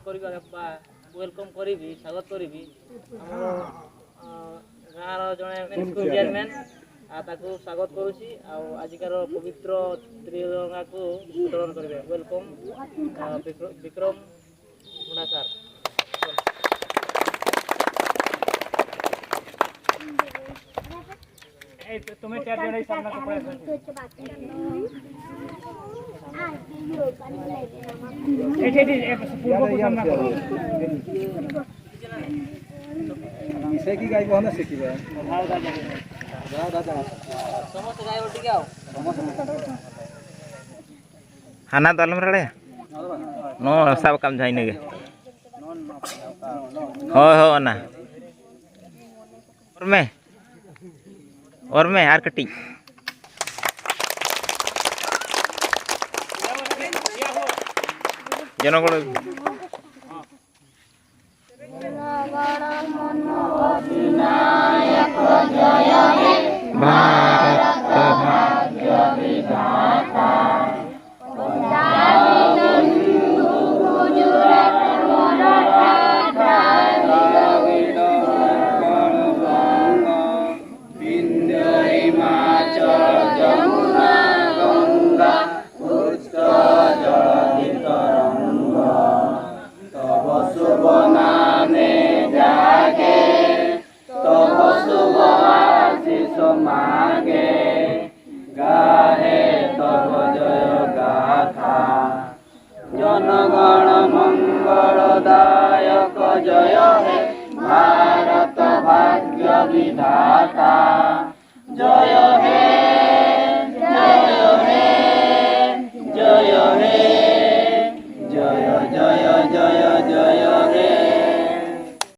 Welcome करी स्वागत करी गाँव जड़े चेयरमैन ताकू स्वागत करुँची आजिकार पवित्र त्रिरंगा को उत्तोलन करेंगे वेलकम विक्रम मुंडा सर। तुम्हें क्या देना सामना को पड़ेगा पूर्व को सामना करो इसे की गाय को ना सिखिबे समस्त गाय उठी आओ हाना दलम रड़े नो सब काम जाई नेगे हो ना और मैं यार कटी जनगण भारत भाग्य विधाता जनगण मंगलदायक जय हे भारत भाग्य विधाता जय हे जय हे जय हे।